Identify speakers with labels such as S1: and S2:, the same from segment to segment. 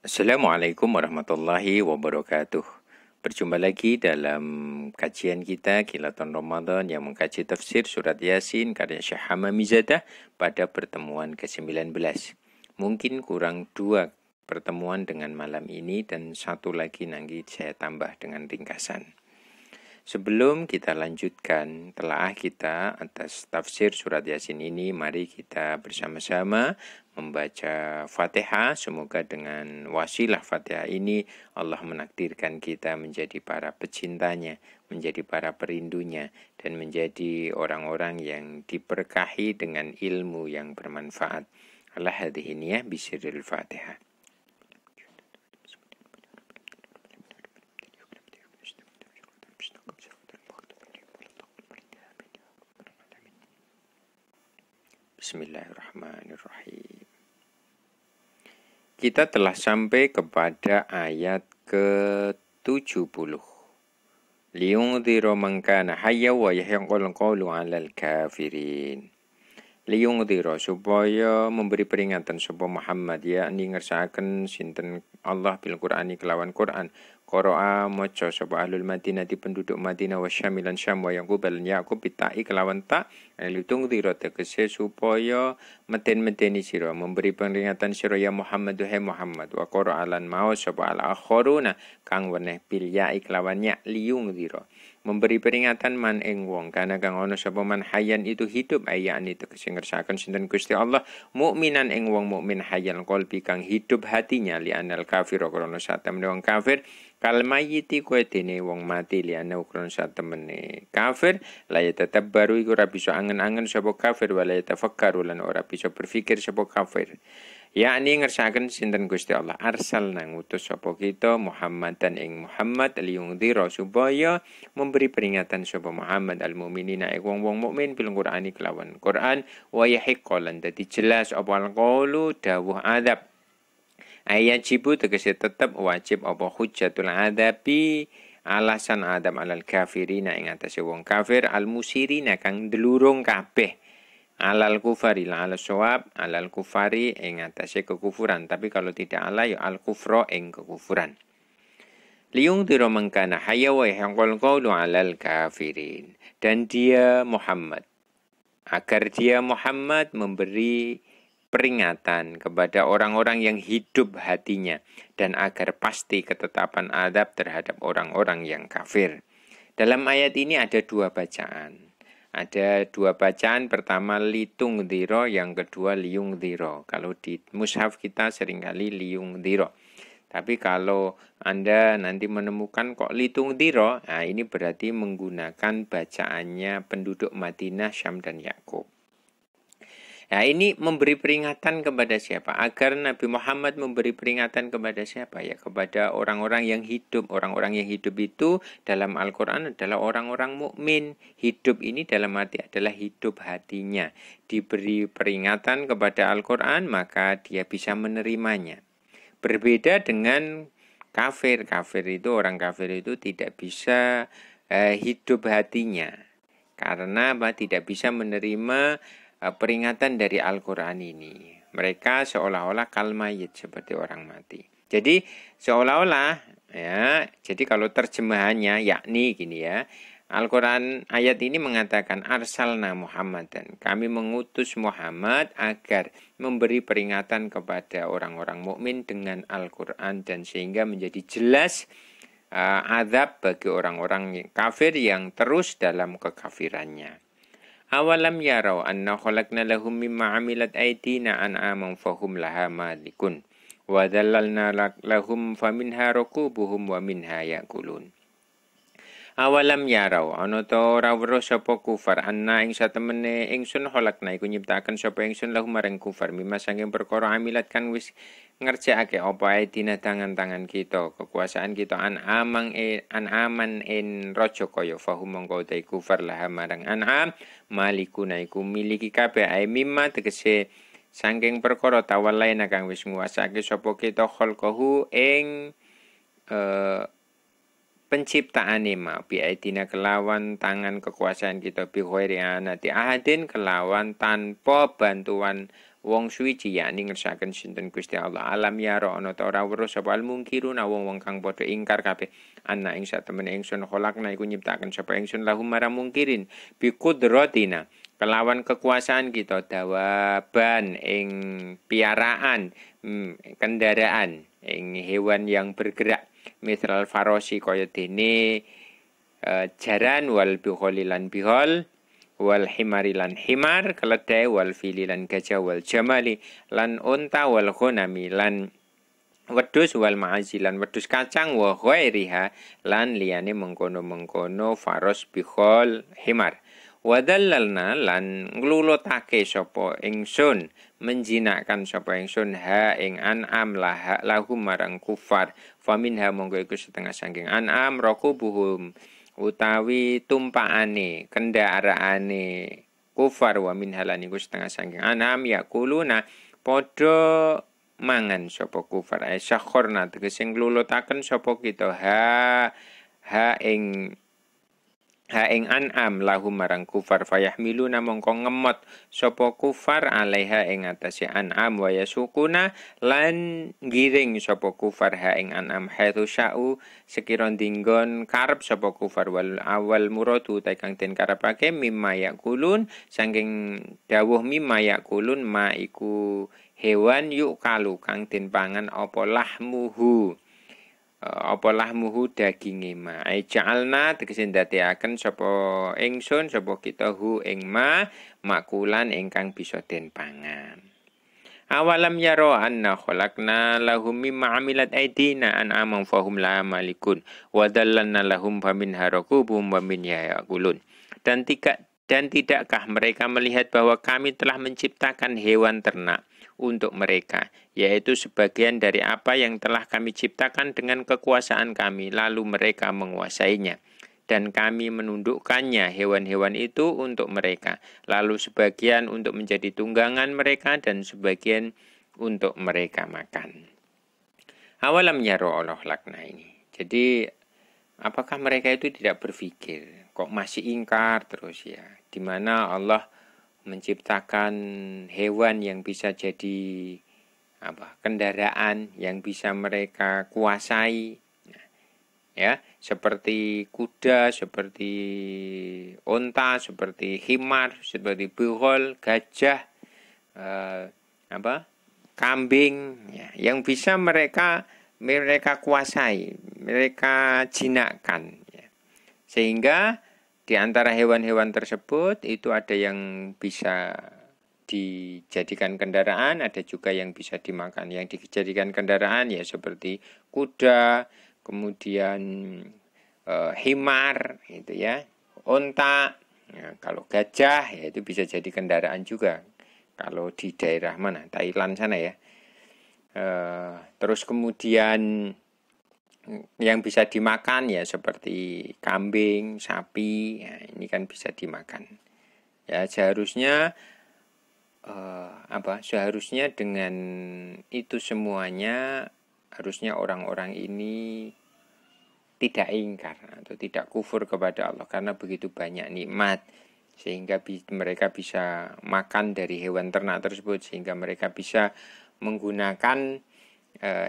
S1: Assalamualaikum warahmatullahi wabarakatuh. Berjumpa lagi dalam kajian kita Kilatan Ramadan yang mengkaji tafsir surat Yasin karya Syekh Hamam Mizadah pada pertemuan ke-19. Mungkin kurang 2 pertemuan dengan malam ini dan 1 lagi nanti saya tambah dengan ringkasan. Sebelum kita lanjutkan telaah kita atas tafsir surat Yasin ini, mari kita bersama-sama membaca Fatihah. Semoga dengan wasilah Fatihah ini Allah menakdirkan kita menjadi para pecintanya, menjadi para perindunya, dan menjadi orang-orang yang diberkahi dengan ilmu yang bermanfaat. Allah hadhihi niyah bisirril Fatihah. Bismillahirrahmanirrahim. Kita telah sampai kepada ayat ke-70. Liyungdhiru man kana hayya wa yahiqqal qawlu 'alal kafirin. Liyungdhiru supaya memberi peringatan sapa Muhammad yakni ngersakaken sinten Allah bil Qur'ani kelawan Qur'an. Qara'a maca sapa ahlul Madinah di penduduk Madinah wa syamilan Syam wa Yaqub lan Yaqub bitai kelawan ta litungdhiru tegese supaya meden-medeni sira memberi peringatan sira ya Muhammad hai Muhammad wa qara'a lan mau sapa al akharuna kang weneh bil ya kelawan ya liyungdhiru memberi peringatan man ing wong kana kang ana sapa man hayyan itu hidup ayani tegese ngersakaken sinten Gusti Allah mukminan ing wong mukmin hayyan qalbi kang hidup hatinya li anal kafir krana satemene wong kafir kal mayiti kowe dene wong mati liane ukron satemene kafir la tetep baru iku ora bisa angen-angen sapa kafir wala tafakkaru lan ora bisa berpikir sapa kafir yakni ngersakaken sinten Gusti Allah arsalna ngutus sapa kita Muhammad dan ing Muhammad liyungdhira supaya memberi peringatan sapa Muhammad al mukminina ing wong-wong mukmin bil Qur'ani kelawan Quran wa yahiqqalan dadi jelas apa alqaulu dawuh adab ayat jibu tegese tetep wajib apa hujjatul adabi alasan adab alal kafirina ing atase wong kafir al musirina kang ndelurung kabeh alal kufari la alal sawab alal kufari ing atase kekufuran tapi kalau tidak ala ya al kufra ing kekufuran liyungdhiru man kana hayya wa yahiqqal qawlu alal kafirin dan dia Muhammad agar dia Muhammad memberi peringatan kepada orang-orang yang hidup hatinya dan agar pasti ketetapan adab terhadap orang-orang yang kafir. Dalam ayat ini ada 2 bacaan. Ada 2 bacaan, pertama litungdhira, yang kedua liyungdhira. Kalau di mushaf kita seringkali liyungdhira. Tapi kalau Anda nanti menemukan kok litungdhira, nah ini berarti menggunakan bacaannya penduduk Madinah, Syam dan Yaqub. Nah ini memberi peringatan kepada siapa? Agar Nabi Muhammad memberi peringatan kepada siapa? Ya kepada orang-orang yang hidup. Orang-orang yang hidup itu dalam Al-Quran adalah orang-orang mukmin. Hidup ini dalam arti adalah hidup hatinya. Diberi peringatan kepada Al-Quran maka dia bisa menerimanya. Berbeda dengan kafir. Orang kafir itu tidak bisa hidup hatinya. Karena tidak bisa menerima peringatan dari Al-Quran ini. Mereka seolah-olah kalmayit seperti orang mati. Jadi seolah-olah ya, jadi kalau terjemahannya yakni gini ya. Al-Quran ayat ini mengatakan arsalna Muhammad dan kami mengutus Muhammad agar memberi peringatan kepada orang-orang mukmin dengan Al-Quran dan sehingga menjadi jelas azab bagi orang-orang kafir yang terus dalam kekafirannya. Awalam yarau anna khalaqna lahum mimma amilat aydina an'aman fahum laha malikun wa dhallalna lahum faminha rakubuhum wa minha yakulun. Awalam yarau ana ta ora weruh sapa kufar anna ing satemene ingsun khalaqna iku nyiptaken sapa ingsun lahum marang kufar mimma sanging perkara amilat kan wis ngerjakake apa aydina tangan-tangan kita kekuasaan kita an'aman en raja kaya fahum mongko te kufar laha marang an'am malikuna iku miliki kabeh ae mimma tegese saking perkara tawalaina kang wis nguasake sapa kita khalqahu ing penciptaane ma biaidina kelawan tangan kekuasaan kita bi ghairi anati ahadin kelawan tanpa bantuan wong suci yakni ngersakaken sinten Gusti Allah. Alam yara ana ta ora weruh sapa al mungkiruna wong-wong kang padha ingkar kabeh ana ing satemene ingsun kholakna iku nyiptaken sapa ingsun lahum marang mungkirin bi qudratina kelawan kekuasaan kita dawaban ing piaraan kendaraan ing hewan yang bergerak misal farosi kaya dene jaran wal bikholilan bihol wal himari lan himar keledai wal fili lan gajah wal jamali lan unta wal ghanami lan wedhus wal ma'azi lan wedhus kacang wa ghairiha lan liyane mengkono-mengkono faros bihol himar wadallalna lan nglulutake sapa ingsun menjinakkan sapa ingsun ha ing an'am lahum marang kufar faminha monggo iku setengah saking an'am rakubuhum utawi tumpakane kendaraane kufar wa min halani iku setengah saking an'am yakuluna padha mangan sapa kufar ay sakhorna tegese nglulutaken sapa kita ha ing an'am lahum marang kufar fayahmiluna mongko ngemot sapa kufar alaiha ing atase an'am wa yasukuna lan giring sapa kufar ha ing an'am haitsu sya'u sekira dinggon karep sapa kufar wal awal muradu ta kang den karepake mimma yakulun saking dawuh mimma yakulun ma iku hewan yuk kalu kang den pangan apa lahmuhu daginge ma ai ja'alna tegese ndadeaken sapa ingsun sapa kita hu ing makulan ingkang bisa den pangan awalam yaro anna khalaqna lahum mimma amilat aidina an'amam fahum la malikun wa dallalna lahum famin harakubum wa min yakulun dan tidakkah mereka melihat bahwa kami telah menciptakan hewan ternak untuk mereka, yaitu sebagian dari apa yang telah kami ciptakan dengan kekuasaan kami, lalu mereka menguasainya. Dan kami menundukkannya hewan-hewan itu untuk mereka, lalu sebagian untuk menjadi tunggangan mereka dan sebagian untuk mereka makan. Awalam yaro Allah lakna ini. Jadi, apakah mereka itu tidak berpikir, kok masih ingkar terus ya, di mana Allah menciptakan hewan yang bisa jadi kendaraan yang bisa mereka kuasai ya, seperti kuda, seperti unta, seperti himar, seperti bihol, gajah, kambing ya, yang bisa mereka kuasai, mereka jinakkan ya. Sehingga di antara hewan-hewan tersebut itu ada yang bisa dijadikan kendaraan, ada juga yang bisa dimakan. Yang dijadikan kendaraan ya seperti kuda, kemudian himar, itu ya, unta. Ya, kalau gajah ya itu bisa jadi kendaraan juga. Kalau di daerah mana, Thailand sana ya. Terus kemudian yang bisa dimakan ya seperti kambing, sapi, ya, ini kan bisa dimakan. Ya seharusnya seharusnya dengan itu semuanya harusnya orang-orang ini tidak ingkar atau tidak kufur kepada Allah karena begitu banyak nikmat sehingga mereka bisa makan dari hewan ternak tersebut sehingga mereka bisa menggunakan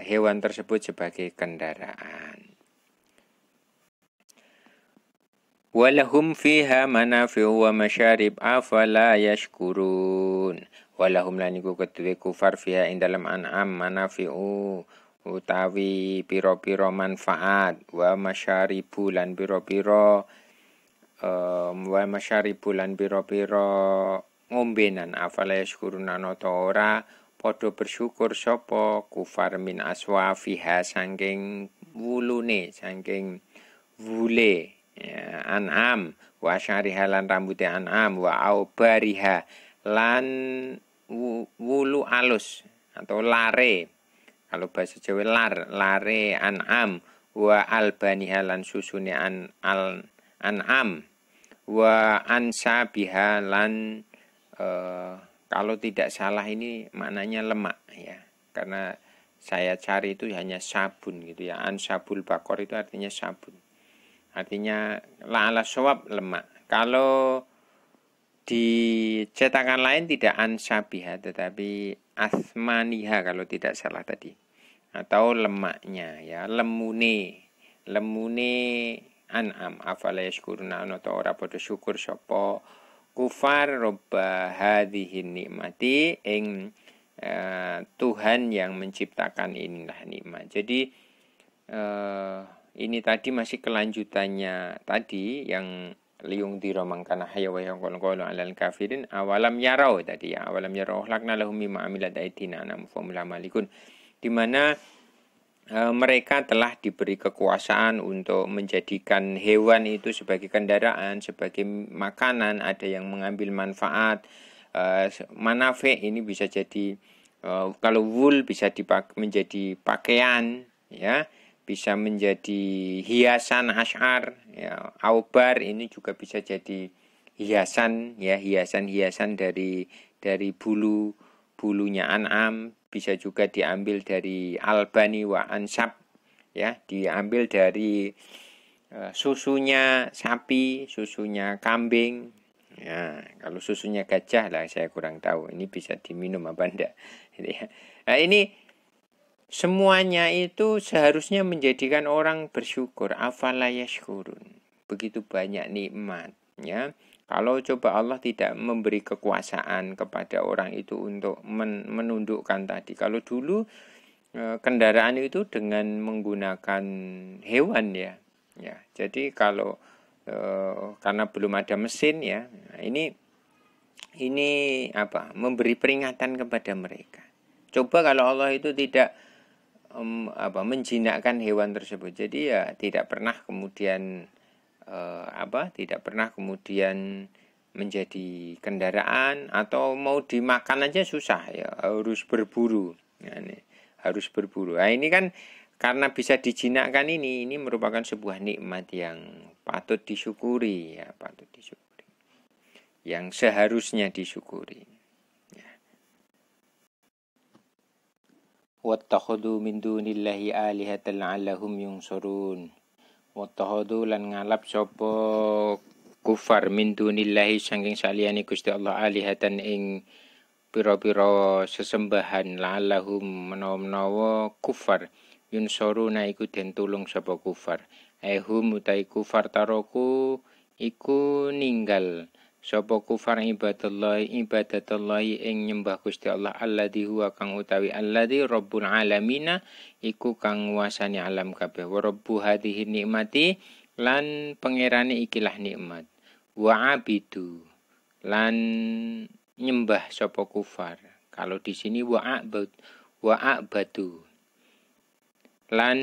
S1: hewan tersebut sebagai kendaraan. Walahum fiha manafi'u wa masyarib afala yashkurun. Walahum laniku kedue kufar fiha ing dalam an'am manafi'u utawi piro-piro manfaat wa masyaribu lan piro-piro ngombenan afala yashkurun anata ora padha bersyukur sapa kufar min aswafiha saking wulune saking wule ya, an'am wa syariha lan rambute an'am wa aubariha lan wulu alus atau lare kalau bahasa Jawa lare an'am wa albaniha lan susune an'am wa ansabiha lan kalau tidak salah ini maknanya lemak ya. Karena saya cari itu hanya sabun gitu ya. Ansabul bakor itu artinya sabun. Artinya la'ala shawab lemak. Kalau Di cetakan lain tidak ansabiha tetapi asmaniha kalau tidak salah tadi. Atau lemaknya ya, lemune an'am afala yashkuruna atau ora padha syukur sapa kufar robba hadhihi nikmati ing Tuhan yang menciptakan inilah nikmat. Jadi ini tadi masih kelanjutannya tadi yang liung dira mangkana hayya wa yaqulu alal kafirin awalam yarau tadi ya, awalam yarau lakna lahum mimma amilat aydina anam famul malikun, di mana mereka telah diberi kekuasaan untuk menjadikan hewan itu sebagai kendaraan, sebagai makanan, ada yang mengambil manfaat. Manafe ini bisa jadi kalau wool bisa dipakai menjadi pakaian ya, bisa menjadi hiasan asyar ya, aubar ini juga bisa jadi hiasan ya, hiasan dari bulunya an'am, bisa juga diambil dari albani wa ansab ya, diambil dari susunya sapi, susunya kambing. Ya, kalau susunya gajah lah saya kurang tahu. Ini bisa diminum apa enggak. Nah, ini semuanya itu seharusnya menjadikan orang bersyukur. Afala yashkurun. Begitu banyak nikmat. Ya. Kalau coba Allah tidak memberi kekuasaan kepada orang itu untuk menundukkan tadi. Kalau dulu kendaraan itu dengan menggunakan hewan ya. Ya, jadi kalau karena belum ada mesin ya, ini apa? Memberi peringatan kepada mereka. Coba kalau Allah itu tidak menjinakkan hewan tersebut, jadi ya tidak pernah kemudian tidak pernah kemudian menjadi kendaraan, atau mau dimakan aja susah ya, harus berburu. Harus berburu. Nah, ini kan karena bisa dijinakkan, ini merupakan sebuah nikmat yang patut disyukuri ya, patut disyukuri. Yang seharusnya disyukuri. Ya. Wattakhadhu min dunillahi alihatan la'allahum yunsurun. Wattakhadhu lan ngalap sapa kufar min dunillahi saking saliyane Gusti Allah alihatan ing pira-pira sesembahan la'allahum menawa kufar yunsuruna iku den tulung sapa kufar. Hum utai kufar taroku iku ninggal sapa kufar ibadatullahi ing nyembah Gusti Allah alladzi huwa kang utawi alladzi rabbul alamina iku kang nguasani alam kabeh, wa rabbu hadhihi nikmati lan pangerane ikilah nikmat, wa abidu lan nyembah sapa kufar. Kalau di sini wa a'badu lan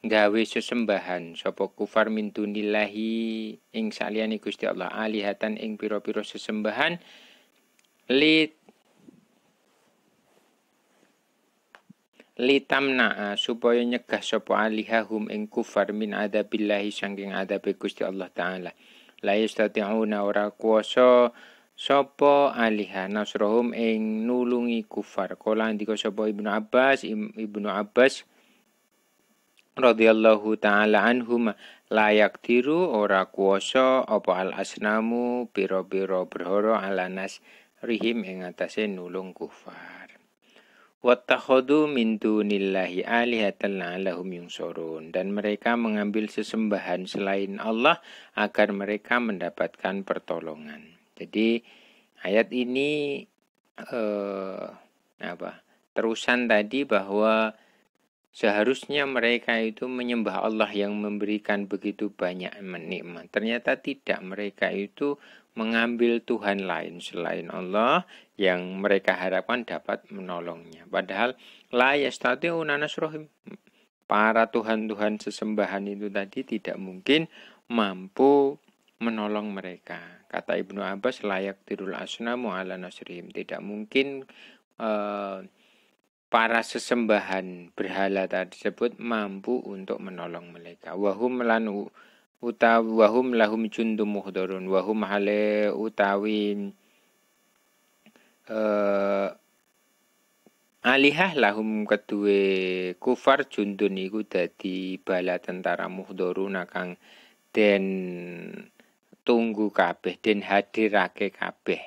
S1: gawe sesembahan sapa kufar min dunillahi ing saliyane Gusti Allah alihatan ing pira-pira sesembahan litamna supaya nyegah sapa alihahum ing kufar min adabillahi saking adabe Gusti Allah taala. La yastati'una ora kuwasa sapa aliha nasrohum ing nulungi kufar. Kala ndika sapa Ibnu Abbas radhiyallahu taala anhum, layak tiru ora kuwasa apa al asnamu pira-pira berhala alanas rihim ing atase nulung kufar. Wattakhadhu min dunillahi alihatan la'allahum yunsurun, dan mereka mengambil sesembahan selain Allah agar mereka mendapatkan pertolongan. Jadi ayat ini terusan tadi bahwa seharusnya mereka itu menyembah Allah yang memberikan begitu banyak nikmat. Ternyata tidak, mereka itu mengambil Tuhan lain selain Allah yang mereka harapkan dapat menolongnya. Padahal la yastati'una nasrohim, para Tuhan-Tuhan sesembahan itu tadi tidak mungkin mampu menolong mereka. Kata Ibnu Abbas, layak tirul asnamu ala nasrihim, tidak mungkin para sesembahan berhala tersebut mampu untuk menolong mereka. Wahum lahum jundum muhdharun, wahum hale utawi alihah lahum kedue kufar jundun iku dadi bala tentara muhdharun kang den tunggu kabeh den hadirake kabeh.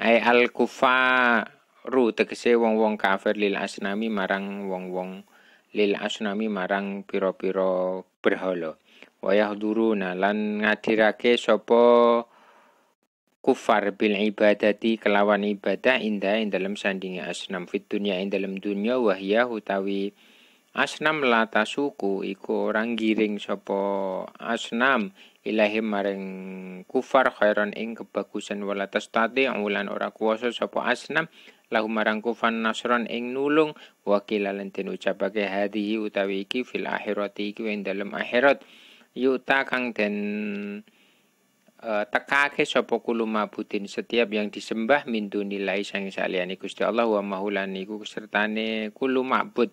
S1: Ai al kufaru tegese wong-wong kafir lil asnami marang wong-wong lil asnami marang pira-pira berhala. Wa yahduruna lan ngadirake sapa kufar bil ibadati kelawan ibadah indah ing dalam sandinge asnam fit dunya ing dalam dunya wahya utawi asnam lata suku iku orang giring sapa asnam ilahi maring kufar khairan ing kebagusan wala tastati ulan ora kuwasa sapa asnam lahu marang kufan nasron ing nulung wakilalan den ucapake hadhihi utawi iki fil akhirati iki ing dalam akhirat yuta kang den tekake sapa kulo mabudin setiap yang disembah min dunilai sang saliyane Gusti Allah wa mahulan iku sertane kulo mabud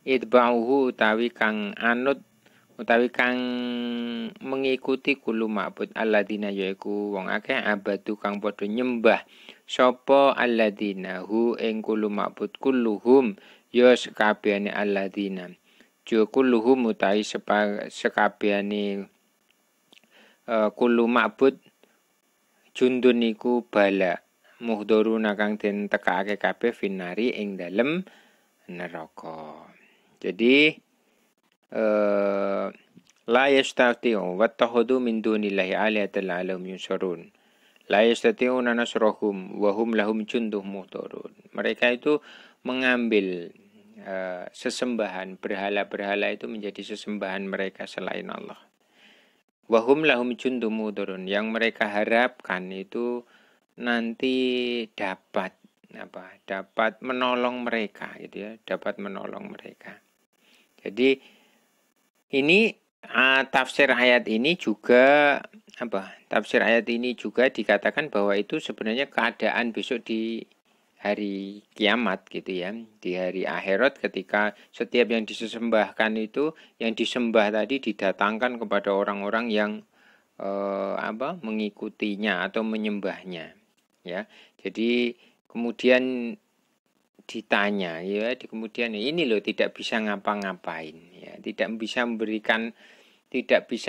S1: idba'uhu utawi kang anut utawi kang mengikuti kulo mabud alladzina yaiku wong akeh abadu kang padha nyembah sapa alladzina hu ing kulo mabud kulluhum ya sekabehane alladzina jo kulluhum utawi sekabehane kulo ma'bud jundun iku bala muhdharuna kang den tekake kabeh finari ing dalem neraka. Jadi la yastati'u wattakhadhu min dunillahi alihatan la'allahum yunsarun. La yastati'una nasrahum wa hum lahum jundun muhdharun. Mereka itu mengambil sesembahan berhala-berhala itu menjadi sesembahan mereka selain Allah. Wahum lahum jundum mudurun yang mereka harapkan itu nanti dapat menolong mereka gitu ya, dapat menolong mereka. Jadi ini tafsir ayat ini juga tafsir ayat ini juga dikatakan bahwa itu sebenarnya keadaan besok di hari kiamat gitu ya, di hari akhirat ketika setiap yang disembahkan itu yang disembah tadi didatangkan kepada orang-orang yang mengikutinya atau menyembahnya ya. Jadi kemudian ditanya ya, kemudian ini loh tidak bisa ngapa-ngapain ya, tidak bisa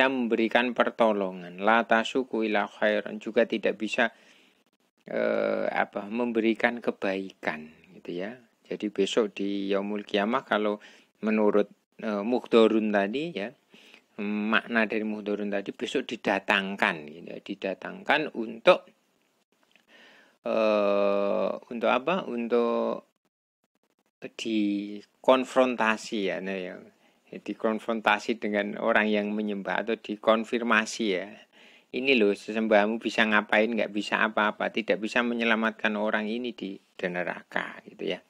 S1: memberikan pertolongan, la tasuku ila khairan, juga tidak bisa memberikan kebaikan gitu ya. Jadi besok di yaumul kiamah kalau menurut muhdharun tadi ya, makna dari muhdharun tadi besok didatangkan gitu ya, didatangkan untuk apa? Untuk dikonfrontasi ya, nah ya. Dikonfrontasi dengan orang yang menyembah atau dikonfirmasi ya. Ini loh sesembahmu bisa ngapain, nggak bisa apa-apa, tidak bisa menyelamatkan orang ini di neraka gitu ya.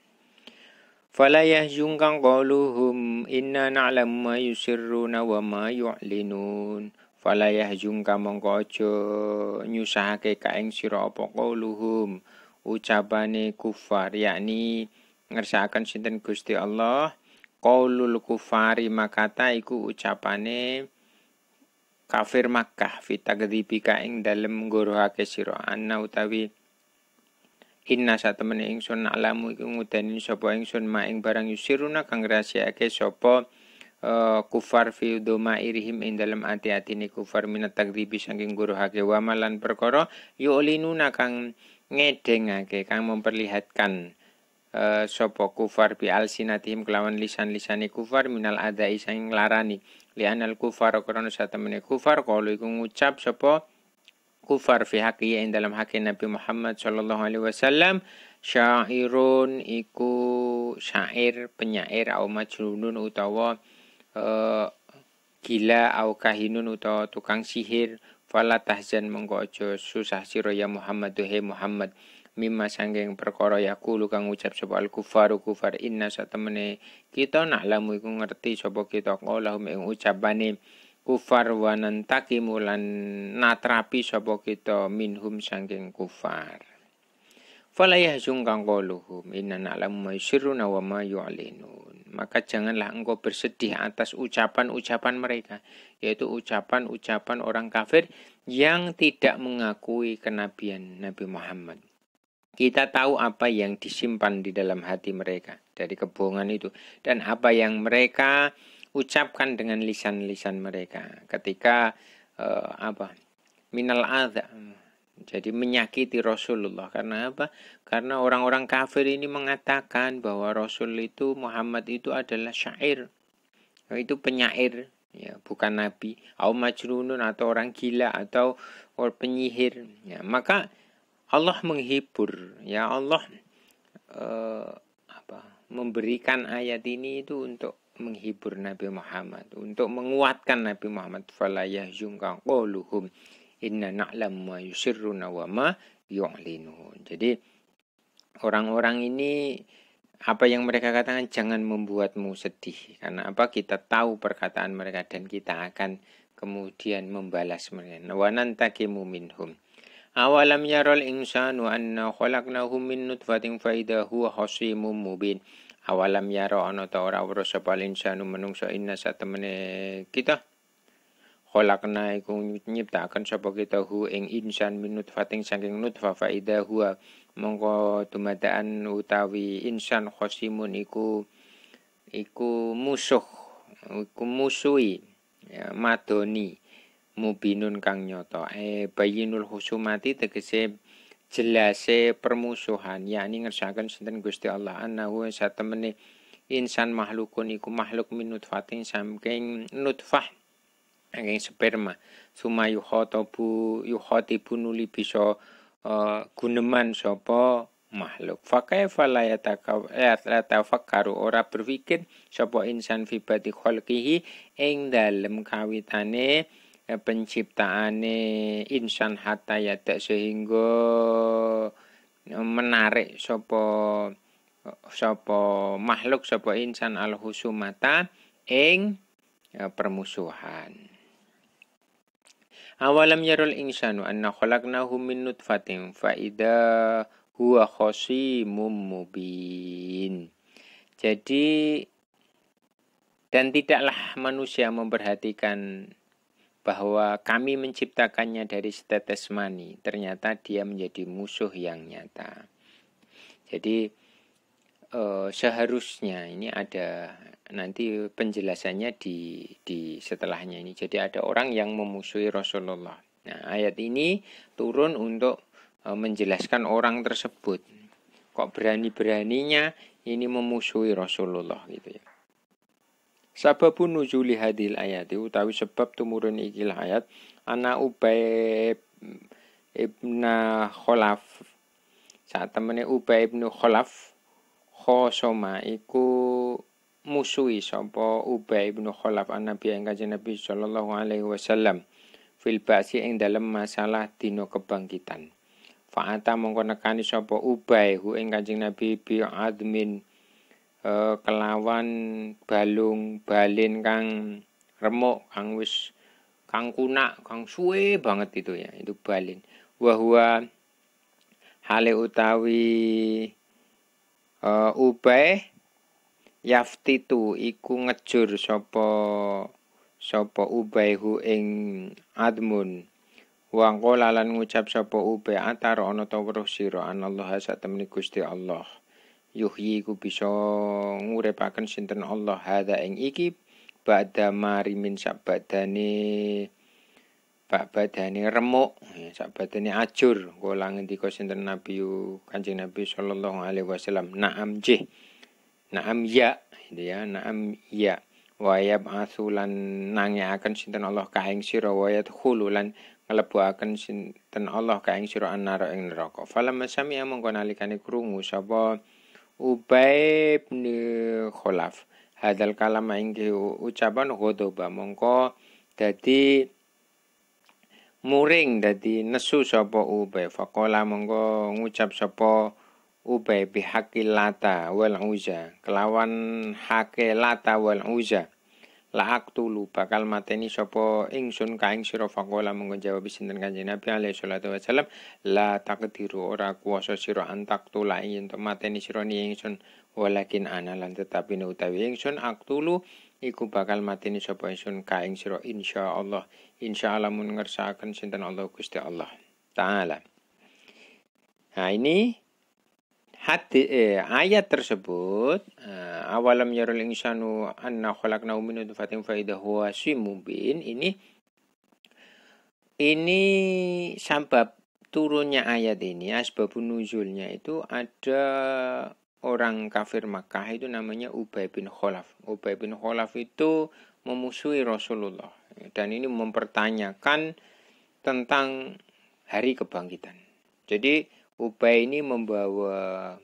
S1: Fala yahzunka qauluhum inna na'lamu ma yusirruna wa ma yu'linun. Fala yahzunka mongko aja nyusahake ka ing sira apa qauluhum ucapane kufar, yakni ngersakaken sinten Gusti Allah. Qaulul kufari makata iku ucapane kafir Makkah fitagdzibika ing dalem ngguruhake sira anna utawi inna satemene ingsun alamu iku ngudeni sapa ingsun ma ing barang yusiruna kang rahasiake sapa kufar fi dhumairihim ing dalem ati-atine kufar minat takdzibi saking ngguruhake wa malan perkara yu'linuna kang ngedengake kang memperlihatkan sapa kufar bi alsinatihim kelawan lisan-lisane kufar minal adai saking larani li'anal kufar karena satemene kufar kalau iku ngucap sapa kufar fi haqqi ing dalam hak Nabi Muhammad sallallahu alaihi wasallam syairun iku syair penyair au majnunun utawa gila au kahinun utawa tukang sihir fala tahzan mongko aja susah sira ya Muhammad he Muhammad mimma sanging perkara yaqulu kang ngucap sapa al kufaru kufar inna satemene kita na'lamu iku ngerti sapa kita qaulahum ing ucapane kufar wa nantakimu lan natrapi sapa kita minhum sanging kufar fala yahzun kang qauluhum inna na'lamu ma yusirruna wa ma yu'linun. Maka janganlah engkau bersedih atas ucapan-ucapan mereka, yaitu ucapan-ucapan orang kafir yang tidak mengakui kenabian Nabi Muhammad. Kita tahu apa yang disimpan di dalam hati mereka dari kebohongan itu dan apa yang mereka ucapkan dengan lisan-lisan mereka ketika minal adza, jadi menyakiti Rasulullah. Karena apa? Karena orang-orang kafir ini mengatakan bahwa Rasul itu, Muhammad itu adalah syair, itu penyair, ya, bukan nabi, atau majnunun, atau orang gila, atau orang penyihir. Ya, maka Allah menghibur, ya Allah memberikan ayat ini itu untuk menghibur Nabi Muhammad, untuk menguatkan Nabi Muhammad. Fala yahzunka qawluhum inna na'lamu ma yusirruna wa ma yu'linun. Jadi orang-orang ini apa yang mereka katakan jangan membuatmu sedih. Karena apa? Kita tahu perkataan mereka dan kita akan kemudian membalas mereka. Wa nantakimu minhum. Awalam yarul insanu anna khalaqnahu min nutfatin fa idza huwa khasimun mubin. Awalam yaro ana ta ora weruh sapa insanu menungso inna satemene kita khalaqna iku nyiptakaken sapa kita hu ing insan min nutfatin saking nutfah fa idza huwa mongko dumadaan utawi insan khasimun iku musuhi, ya, madoni mubinun kang nyoto bayinul husumati tegese jelase permusuhan, yakni ngersakaken sinten Gusti Allah annahu satemene insan makhlukun iku makhluk min nutfatin saking nutfah saking sperma suma yukhatibu nuli bisa guneman sapa makhluk. Fakaifa la yatafakkaru ora berpikir sapa insan fi bati khalqihi ing dalem kawitane penciptaane insan hatta yadak sehingga menarik sapa makhluk sapa insan al husumata ing permusuhan. Awalam yarul insanu anna khalaqnahu min nutfatin fa idza huwa khasimun mubin. Jadi dan tidaklah manusia memperhatikan bahwa kami menciptakannya dari setetes mani, ternyata dia menjadi musuh yang nyata. Jadi seharusnya ini ada nanti penjelasannya di setelahnya ini. Jadi ada orang yang memusuhi Rasulullah. Nah, ayat ini turun untuk menjelaskan orang tersebut. Kok berani-beraninya ini memusuhi Rasulullah gitu ya. Sababun nuzuli hadil ayat utawi sebab tumurun ikilah ayat ana Ubay ibna Khalaf. Saat temene Ubay ibnu Khalaf khosoma iku musuhi sapa Ubay ibnu Khalaf Nabi ing Kanjeng Nabi sallallahu alaihi wasallam fil ba'si ing dalem masalah dina kebangkitan. Fa'ata mongko nekani sapa Ubay hu ing Kanjeng Nabi bi admin kelawan balin kang remuk kang kunak kang suwe banget itu ya, itu balin. Wa huwa hale utawi Ubay yaftitu iku ngejur sapa Ubay hu ing admun wa qala lan ngucap sapa Ubay antara ana ta weruh sira anallaha satemene Gusti Allah yuhyi ku bisa ngurepaken sinten Allah hadza ing iki ba'da marimin sabadane remuk sabadane ajur kula ngendika sinten Nabi Kanjeng Nabi sallallahu alaihi wasallam na'am jih na'am ya gitu ya na'am ya wa yab'atsulan nangiaken sinten Allah ka ing sira wa yadkhulu lan nglebuaken sinten Allah ka ing sira annara ing neraka falamma sami'a mongko nalikane krungu sapa Ubay bin Khalaf hadal kalam ing ucapan ghadaba mongko dadi muring dadi nesu sapa Ubay faqala mongko ngucap sapa Ubay bihaqil lata wal uzza kelawan hake lata wal uzza la aqtulu bakal mateni sapa ingsun ka ing sira faqala mongko jawab sinten Kanjeng Nabi alaihi salatu wasallam la taqdiru ora kuwasa sira antaktula ing ento mateni sira ni ingsun walakin ana lan tetapi utawi ingsun aqtulu iku bakal mateni sapa ingsun ka ing sira insyaallah insyaallah mun ngersakaken sinten Allah Gusti Allah taala. Nah ini ayat tersebut awalam yarul insanu anna khalaqnahu min nutfatin fa idza huwa mubin ini sebab turunnya ayat ini, asbabun nuzulnya itu ada orang kafir Makkah itu namanya Ubay bin Khalaf. Ubay bin Khalaf itu memusuhi Rasulullah dan ini mempertanyakan tentang hari kebangkitan. Jadi Ubay ini membawa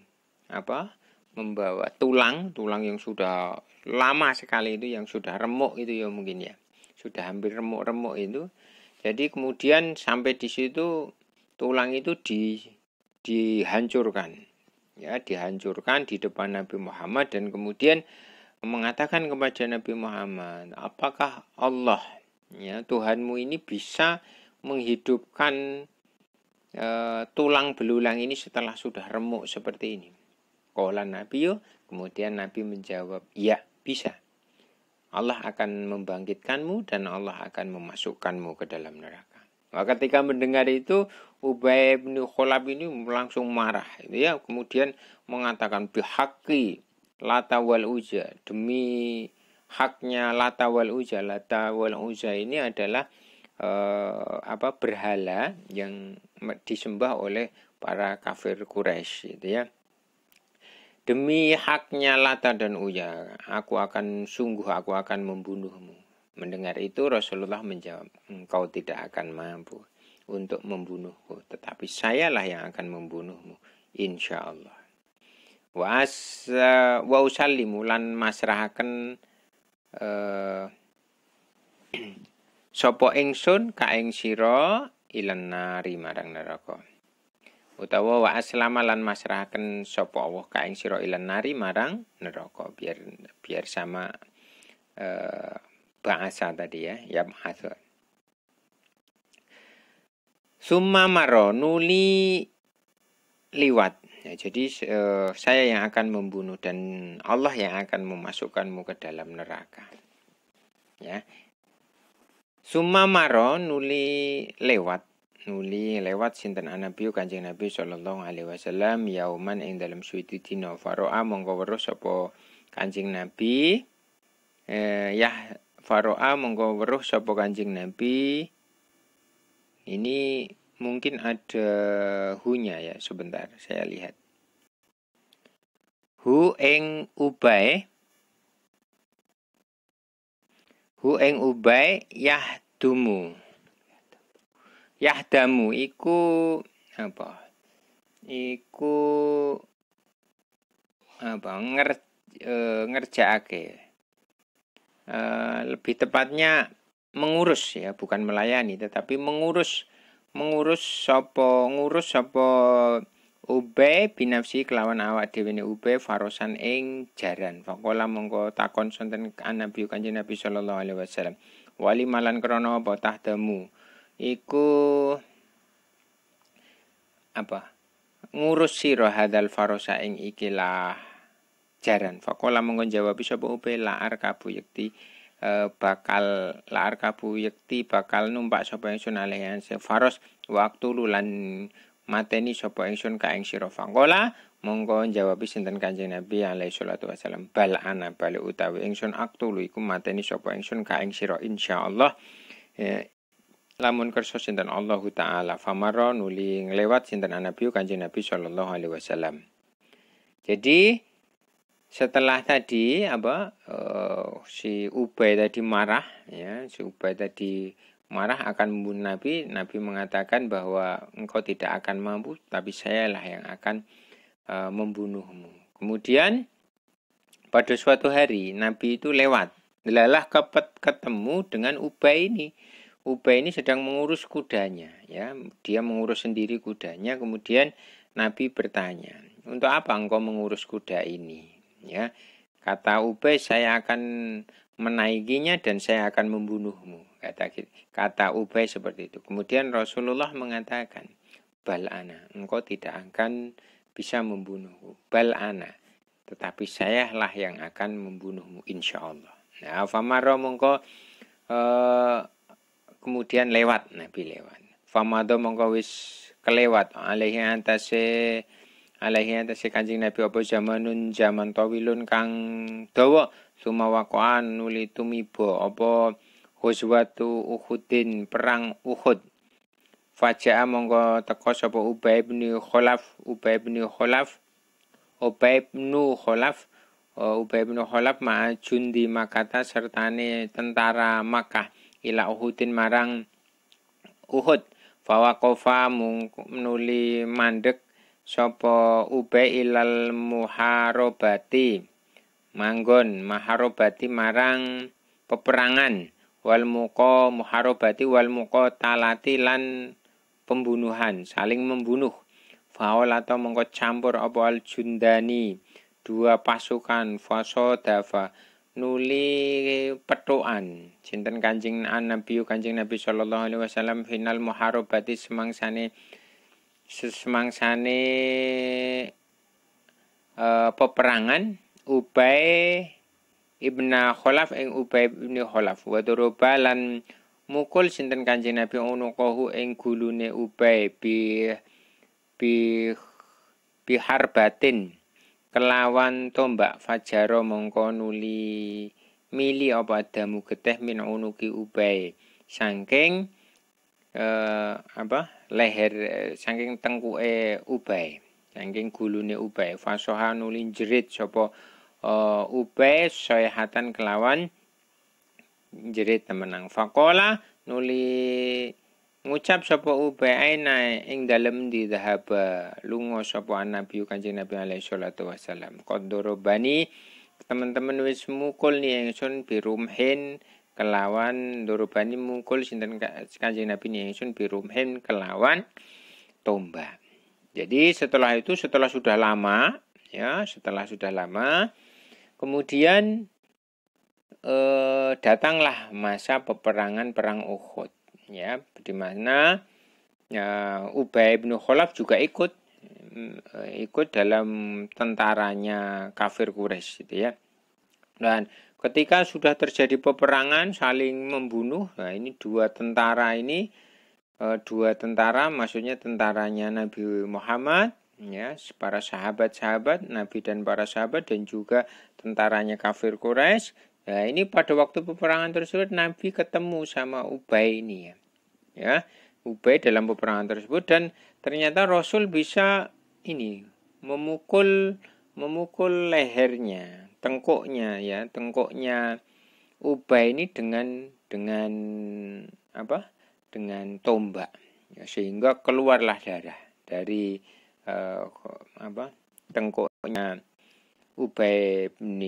S1: tulang yang sudah lama sekali itu, yang sudah remuk itu ya mungkin ya. Sudah hampir remuk-remuk itu. Jadi kemudian sampai di situ tulang itu dihancurkan. Ya, dihancurkan di depan Nabi Muhammad dan kemudian mengatakan kepada Nabi Muhammad, apakah Allah, ya, Tuhanmu ini bisa menghidupkan tulang belulang ini setelah sudah remuk seperti ini? Qala Nabi, kemudian Nabi menjawab, ya, bisa. Allah akan membangkitkanmu dan Allah akan memasukkanmu ke dalam neraka. Nah, ketika mendengar itu, Ubay bin Khalaf ini langsung marah, ya. Kemudian mengatakan bihaqi Lata wal Uzza, demi haknya Lata wal Uzza. Lata wal Uzza ini adalah berhala yang disembah oleh para kafir Quraisy, gitu ya. Demi haknya Lata dan Uzza, aku akan membunuhmu. Mendengar itu Rasulullah menjawab, engkau tidak akan mampu untuk membunuhku, tetapi sayalah yang akan membunuhmu, insyaallah. Wa usallimu lan masrahaken sapa ingsun ka ing sira ilan nari marang neraka. Utawa wa aslama lan masrahaken sapa Allah ka ing sira ilan nari marang neraka, biar sama bahasa tadi ya bahasa. Summa maro nuli liwat. Ya, jadi saya yang akan membunuh dan Allah yang akan memasukkanmu ke dalam neraka. Ya. Summa maro nuli lewat sinten Nabi Kanjeng Nabi sallallahu alaihi wasallam yauman ing dalam suatu dina faro'a mongko weruh sapa Kanjeng Nabi faro'a mongko weruh sapa Kanjeng Nabi. Ini mungkin ada hunya ya, sebentar saya lihat. Hu ing Ubay Yahdamu iku apa? Iku ngerjaake. Lebih tepatnya mengurus ya, bukan melayani tetapi mengurus sapa Ubay binafsi kelawan awak dhewe ne Ubay farosan ing jaran. Faqala mongko takon sonten Nabi Kanjeng Nabi sallallahu alaihi wasallam. Wali malan krana apa tahdamu? Iku apa? Ngurus sira hadzal farosa ing ikilah jaran. Faqala mongko jawab sapa Ubay la'ar kabu yakti bakal numpak sapa ingsun alihan faros waktu lulan mateni sapa ingsun ka ing sira. Faqala mongko jawab sinten Kanjeng Nabi alaihi salatu wasallam bal ana bali utawi ingsun aktulu iku mateni sapa ingsun ka ing sira insyaallah. Lamun kersa sinten Allah taala famara nuli nglewat sinten Nabi Kanjeng Nabi sallallahu alaihi wasallam. Jadi setelah tadi si Ubay tadi marah ya, akan membunuh Nabi. Nabi mengatakan bahwa engkau tidak akan mampu, tapi sayalah yang akan membunuhmu. Kemudian pada suatu hari Nabi itu lewat, lalah ketemu dengan Ubay ini. Ubay ini sedang mengurus kudanya, ya, dia mengurus sendiri kudanya. Kemudian Nabi bertanya, untuk apa engkau mengurus kuda ini? Ya, kata Ubay, saya akan menaikinya dan saya akan membunuhmu. Kata Ubay seperti itu. Kemudian Rasulullah mengatakan, bal ana, engkau tidak akan bisa membunuhku. Bal ana, tetapi sayalah yang akan membunuhmu insyaallah. Nah, famaro mongko kemudian Nabi lewat. Famado mongko wis kelewat alaihi antase alaihi atase Kanjeng Nabi apa zamanun zaman tawilun kang dawa sumawaqan nuli tumiba apa Ghazwatu Uhudin perang Uhud. Faja'a monggo teka sapa Ubay bin Khalaf ma'ajun di Makata sertane tentara Makkah ila Uhudin marang Uhud. Fawaqafa nuli mandek sapa Ubay ilal muharabati manggon maharobati marang peperangan wal muqatalati lan pembunuhan, saling membunuh. Faul atau mengko campur apa al jundani dua pasukan fasodafa nuli petuan sinten Kanjeng Nabi sallallahu alaihi wasallam final muharabati semangsane peperangan Ubay ibna Khalaf ing Ubay ibn Khalaf wa duruba lan mukul sinten Kanjeng Nabi unuqahu ing gulune Ubay bi harbatin kelawan tombak fajaro mongko nuli mili apa adamu geteh min unuki Ubay saking leher saking tengkuke Ubay saking gulune Ubay fasoha nuli jerit sapa Ubay sayhatan kelawan jerit temenang faqala nuli ngucap sapa Ubay aina ing dalem di dhahaba lunga sapa Nabi Kanjeng Nabi alaihi salatu wasalam qaddorobani teman-teman wis mukul ni ingsun birumhin kelawan dorobani mukul sinten Kanjeng Nabi ni ingsun birumhin kelawan tombak. Jadi setelah sudah lama kemudian datanglah masa peperangan perang Uhud, ya, di mana Ubay bin Khalaf juga ikut dalam tentaranya kafir Quraisy, gitu ya. Dan ketika sudah terjadi peperangan saling membunuh, nah ini dua tentara maksudnya tentaranya Nabi Muhammad, ya, para sahabat-sahabat Nabi dan para sahabat dan juga tentaranya kafir Quraisy. Nah, ini pada waktu peperangan tersebut Nabi ketemu sama Ubay ini, ya. Ubay dalam peperangan tersebut dan ternyata Rasul bisa memukul lehernya, tengkuknya Ubay ini dengan tombak, ya, sehingga keluarlah darah dari tengkuknya Ubay bin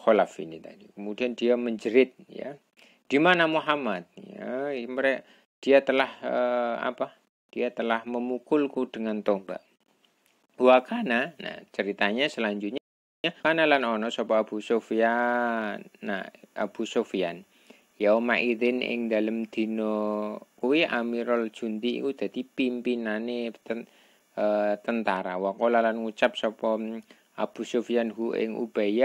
S1: Khalaf ini tadi. Kemudian dia menjerit, ya, di mana Muhammad? Ya, dia telah memukulku dengan tombak. Wakana, nah ceritanya selanjutnya kana lan ono sapa Abu Sufyan. Nah, Abu Sufyan yauma idzin ing dalem dina kuwi Amirul Jundi iku dadi pimpinane tentara. Wa qala lan ngucap sapa Abu Sufyan hu ing Ubay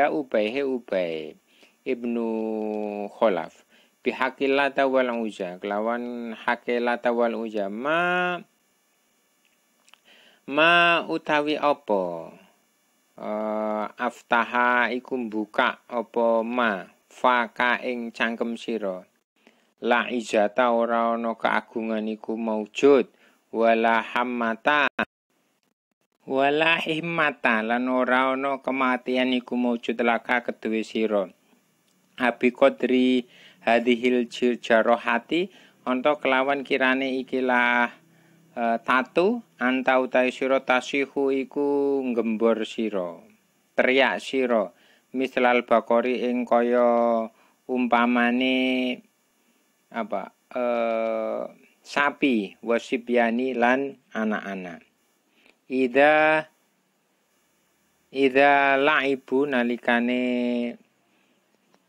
S1: ibnu Khalaf bihaqilata wal uza kelawan haqilata wal uza ma utawi apa aftaha iku buka apa ma faka ing cangkem sira la izata ora ana keagungan iku maujud wala himmata lan ora ana kematian iku maujud laka kedue sira abi qadri hadhil jarahati onto kelawan kirane ikilah tatu anta utai sira tasihu iku nggembor sira teriak sira mislal bakori ing kaya umpamane sapi wasibyani lan anak-anak. Ida laibu nalikane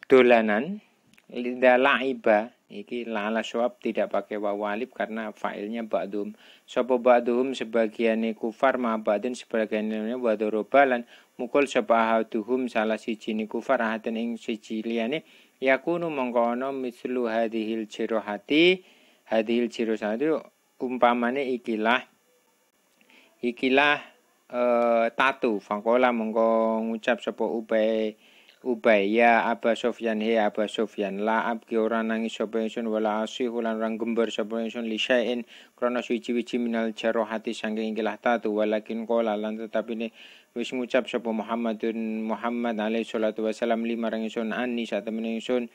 S1: dolanan, ida laiba iki lala suap tidak pakai wawu alif karena fa'ilnya ba'dhum. Sapa ba'dhum sebagiane kufar ma ba'din sebagiane wadorobalan mukul sapa haduhum salah siji ni kufar ahaten ing siji liyane yakunu mongko ana mislu hadhil jirahati umpamane ikilah tatu. Faqala mongko ngucap sapa Ubay ya Aba Sofyan he Aba Sofyan la abki ora nangis sapa ingsun wala asih lan orang gembar sapa ingsun li syai'in krana suci-wici minal jarohati saking ikilah tatu walakin qala lan tetapine wis ngucap sapa Muhammad alaihi salatu wasalam limarang ingsun anni satemene ingsun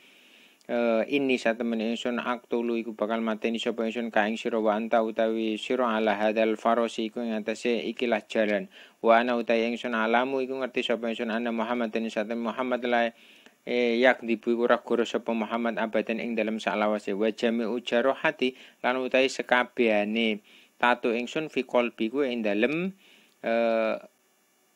S1: ini satemene ingsun aktulu iku bakal mateni sapa ingsun ka ing sira wa anta utawi sira ala hadal farosi iku ing atase ikilah jalan wa ana utawi ingsun alamu iku ngerti sapa ingsun ana Muhammad dan satemene Muhammad la yak dibu ora goro sapa Muhammad abadan ing dalam salawase wa jami'u jarohati lan utawi sekabehane tato ingsun fi qalbi ku ing dalem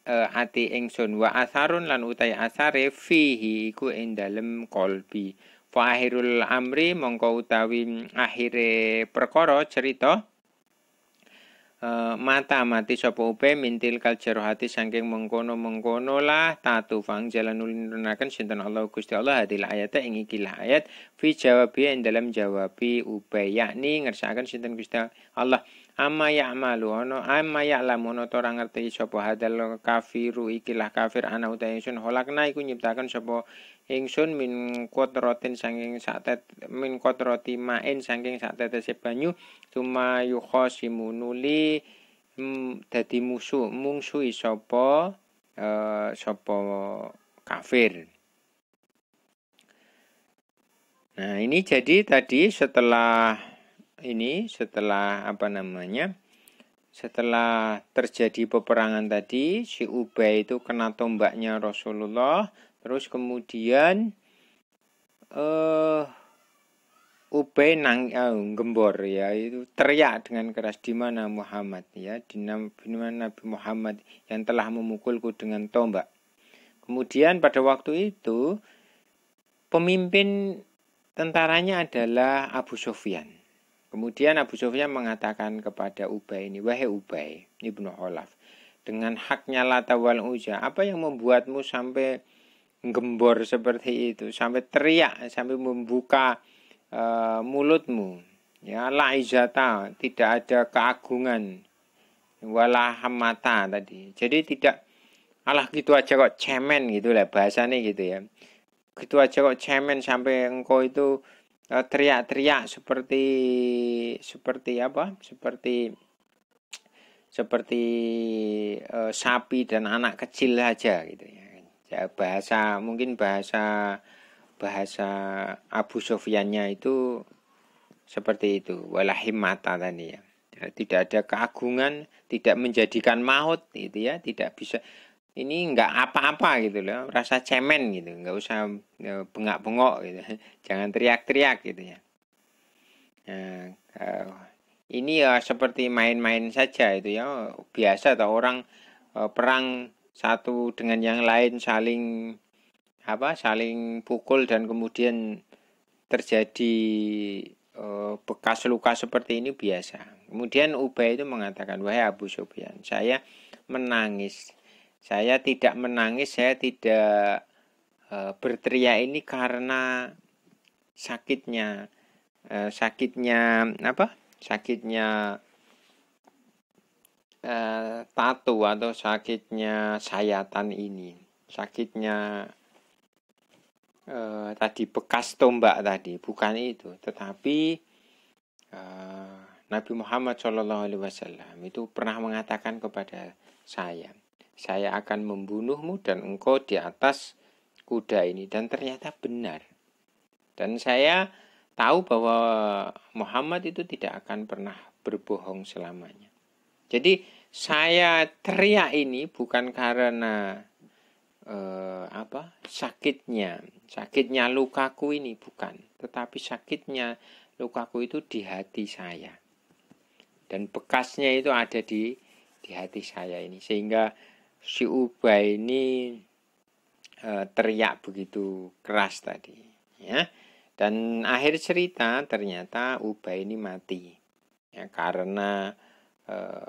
S1: ati ingsun wa asarun lan utawi asare fihi iku ing dalem qalbi. Fa akhirul amri mongko utawi akhire perkara cerita mati sapa upe mintil kaljarohati saking mengkono lah tatu fang jalan nurunaken sinten Allah Gusti Allah hadil ayat ing ikilah ayat fi jawabi ing dalam jawabi upe yakni ngersakaken sinten Gusti Allah amma ya'malu ono amma ya'lamu ono ora ngerti sapa hadal kafiru ikilah kafir ana utahe ingsun holakna iku nyiptaken sapa ingsun min kotrotin saking satet min kotroti main saking satetese banyu cuma yukhasimu nuli dadi mungsuhi sapa kafir. Nah, ini jadi tadi setelah terjadi peperangan tadi, si Ubay itu kena tombaknya Rasulullah, terus kemudian Ubay gembor ya, itu teriak dengan keras di mana Muhammad ya, di mana Nabi Muhammad yang telah memukulku dengan tombak. Kemudian pada waktu itu pemimpin tentaranya adalah Abu Sufyan. Kemudian Abu Sufyan mengatakan kepada Ubay ini, wahai Ubay ibnu Khalaf, dengan haknya Lata wal Uzza, apa yang membuatmu sampai gembor seperti itu, sampai teriak, sampai membuka mulutmu? Ya, la izata, tidak ada keagungan, wala hamata tadi. Jadi tidak, alah gitu aja kok cemen gitu lah bahasanya gitu ya. Gitu aja kok cemen sampai engkau itu teriak-teriak seperti sapi dan anak kecil saja gitu ya. Mungkin bahasa Abu Sufyannya itu seperti itu, walahim mata tadi ya. Tidak ada keagungan, tidak menjadikan maut gitu ya, tidak bisa. Ini enggak apa-apa gitu loh, rasa cemen gitu, enggak usah bengak-bengok gitu, jangan teriak-teriak gitu ya. Nah, ini ya seperti main-main saja itu ya, biasa atau orang perang satu dengan yang lain saling pukul dan kemudian terjadi bekas luka seperti ini biasa. Kemudian Ubay itu mengatakan, wahai Abu Sufyan, saya menangis. Saya tidak menangis, saya tidak berteriak ini karena sakitnya tato atau sakitnya sayatan ini, sakitnya tadi bekas tombak tadi, bukan itu, tetapi Nabi Muhammad SAW itu pernah mengatakan kepada saya akan membunuhmu dan engkau di atas kuda ini, dan ternyata benar. Dan saya tahu bahwa Muhammad itu tidak akan pernah berbohong selamanya. Jadi saya teriak ini bukan karena sakitnya lukaku ini, bukan, tetapi sakitnya lukaku itu di hati saya, dan bekasnya itu ada di hati saya ini, sehingga si Ubay ini teriak begitu keras tadi ya. Dan akhir cerita ternyata Ubay ini mati ya, karena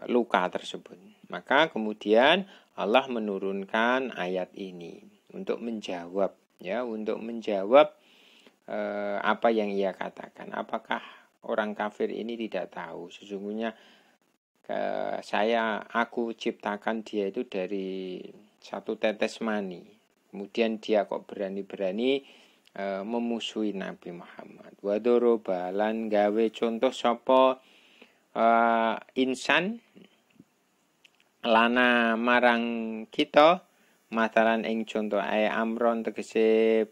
S1: luka tersebut. Maka kemudian Allah menurunkan ayat ini untuk menjawab apa yang ia katakan. Apakah orang kafir ini tidak tahu sesungguhnya aku ciptakan dia itu dari satu tetes mani. Kemudian dia kok berani-berani memusuhi Nabi Muhammad. Wadoroba lan gawe contoh sapa insan lana marang kita matalan ing contoh amron tegese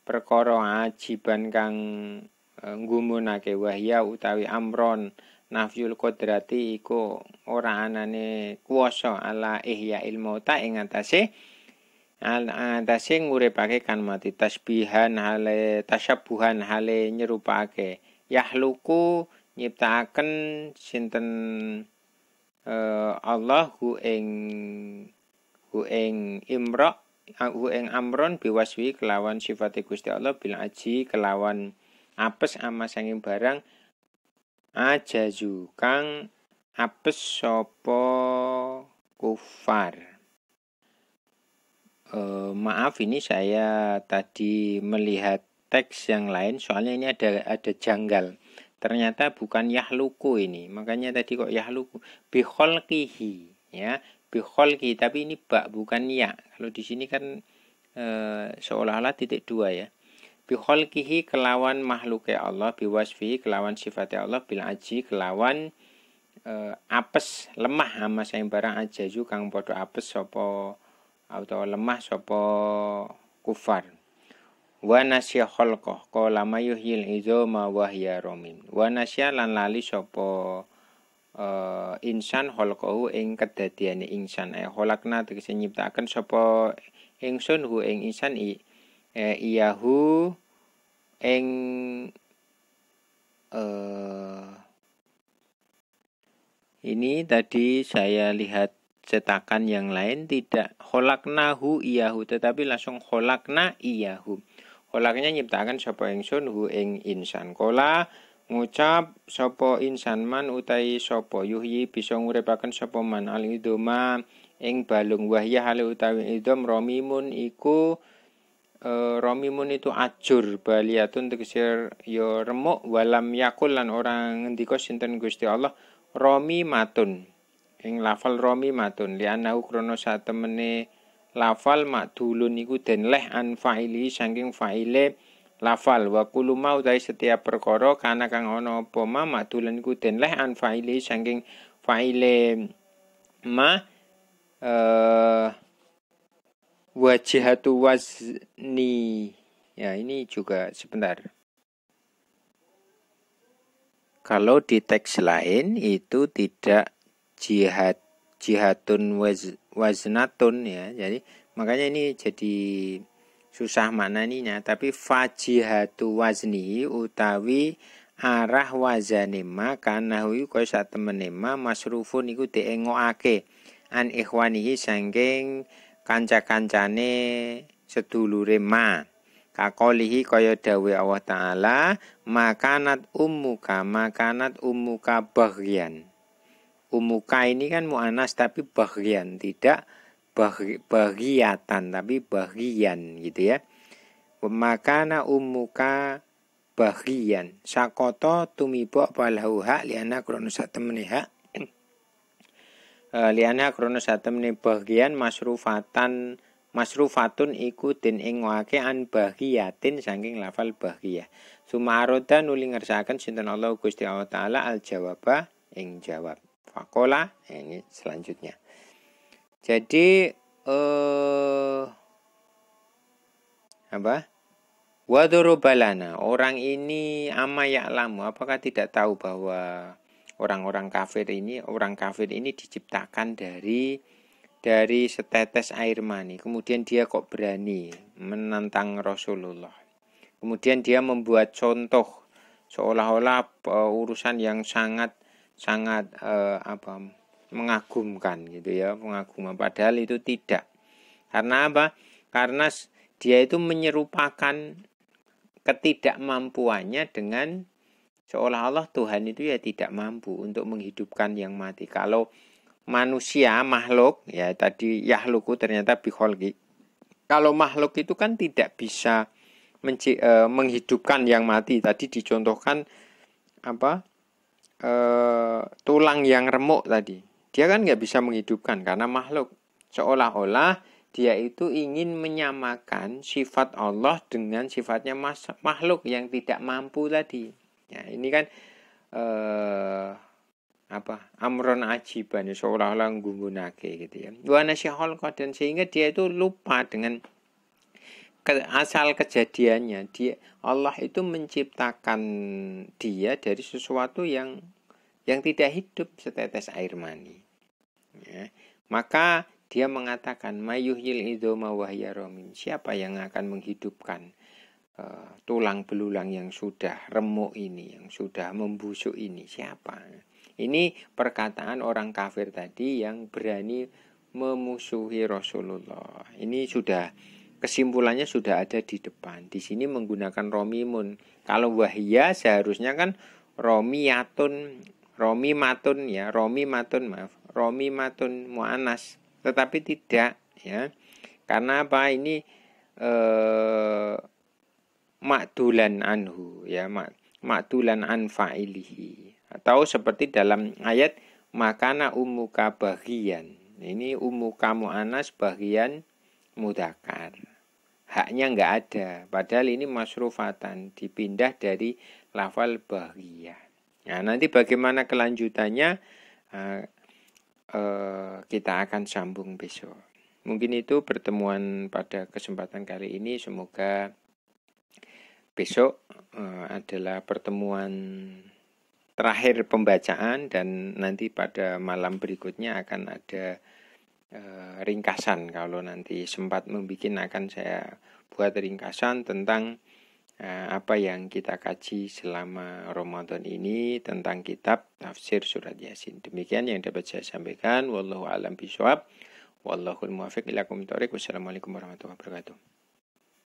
S1: perkara ajiban kang nggumunake wahya utawi amron nafyul qadrati iku ora anane kuwasa ala ihya ilmauta ing atase nguripake kan mati tasbihan hale tasyabuhan hale nyerupake yahluku nyiptakaken sinten Allah hu ing amron biwaswi kelawan sifate Gusti Allah bil aji kelawan apes ama sanging barang ajazu kang apes sapa kufar. Maaf ini saya tadi melihat teks yang lain soalnya ini ada janggal. Ternyata bukan yahluku ini. Makanya tadi kok yahluku bi khalqihi ya, bi khalqi tapi ini ba bukan ya. Kalau di sini kan seolah-olah titik dua ya. Bi khalqihi kelawan makhluke Allah, bi wasfi kelawan sifatnya Allah, bil aji kelawan apes lemah ama sing barang ajazu kang padha apes sapa atau lemah sapa kufar. Wa nasya khalqah qala mayuhyil izama wa hiya ramim. Wa nasya lan lali sapa insan khalqahu ing kedadiane insan khalaqna tegese nyiptakaken sapa ingsun hu ing insan iyahu ing ini tadi saya lihat cetakan yang lain tidak kholaknahu iyahu tetapi langsung kholakna iyahu. Kholaknya nyiptakan sapa ingsun hu ing insan. Kola ngucap sapa insan man utai sapa yuhyi bisa nguripaken sapa man al idoma ing balung wahya hale utawi idom romimun iku romimun itu ajur baliatun tegese ya remuk walam yakul lan orang ngendika sinten Gusti Allah romi matun. Ing lafal romi matun li'annahu krono satemene lafal makdulun iku den leh an fa'ili saking fa'ile lafal wa kullu ma utahe setiap perkara kana kang ana apa ma makdulan iku den leh an fa'ili saking fa'ile ma wajihatu wazni ya ini juga sebentar. Kalau di teks lain itu tidak jihadun waznatun ya. Jadi makanya ini jadi susah maknaninya, tapi fajihatu wazni utawi arah wazane ma kanahu kaya satemene ma masrufun iku diengokake an ikhwanihi saking kanca-kancane sedulure ma. Kakolihi kaya dawe Allah Ta'ala makanat ummuka baghyan. Umuka ini kan mu'anas tapi baghyan, tidak baghiyatan tapi baghyan gitu ya. Makana umuka baghyan sakoto tumibo balahu hak liana krono satemene hak liana krono satemene baghyan masrufatun iku den ingwake an baghiyatin saking lafal baghiyah. Sumaroda nuli ngersakaken sinten Allah Gusti Allah Ta'ala al jawaba ing jawab. Fakola ini selanjutnya. Jadi Wadorobalana orang ini ama ya'lamu apakah tidak tahu bahwa orang kafir ini diciptakan dari setetes air mani. Kemudian dia kok berani menantang Rasulullah. Kemudian dia membuat contoh seolah-olah urusan yang sangat mengagumkan gitu ya, mengagumkan padahal itu tidak. Karena apa? Karena dia itu menyerupakan ketidakmampuannya dengan seolah-olah Tuhan itu ya tidak mampu untuk menghidupkan yang mati. Kalau manusia makhluk ya tadi yahluku ternyata bikholgi. Kalau makhluk itu kan tidak bisa menghidupkan yang mati. Tadi dicontohkan tulang yang remuk tadi. Dia kan nggak bisa menghidupkan karena makhluk. Seolah-olah dia itu ingin menyamakan sifat Allah dengan sifatnya makhluk yang tidak mampu tadi. Ya, ini kan amron ajiban, seolah-olah nggunake gitu ya. Wa nasyahul qadan, sehingga dia itu lupa dengan asal kejadiannya. Allah itu menciptakan dia dari sesuatu yang tidak hidup, setetes air mani. Ya. Maka dia mengatakan mayuhyil idoma wahya romim. Siapa yang akan menghidupkan tulang belulang yang sudah remuk ini, yang sudah membusuk ini? Siapa? Ini perkataan orang kafir tadi yang berani memusuhi Rasulullah. Ini sudah kesimpulannya sudah ada di depan. Di sini menggunakan romimun. Kalau wahya seharusnya kan romimatun mu'anas. Tetapi tidak, ya. Karena apa? Ini makdulan anhu, ya, makdulan an fa'ilihi. Atau seperti dalam ayat makana ummuka bagian. Ini ummuka mu'anas, bagian mudakar. Haknya enggak ada. Padahal ini masrufatan, dipindah dari lafal bahiyah. Nah, nanti bagaimana kelanjutannya kita akan sambung besok. Mungkin itu pertemuan pada kesempatan kali ini. Semoga besok adalah pertemuan terakhir pembacaan, dan nanti pada malam berikutnya akan ada ringkasan. Kalau nanti sempat membuat, akan saya buat ringkasan tentang apa yang kita kaji selama Ramadan ini tentang kitab tafsir surat Yasin. Demikian yang dapat saya sampaikan. Wallahu a'lam bishawab. Wallahul muwaffiq ila aqwamit thoriq. Wassalamualaikum warahmatullahi wabarakatuh.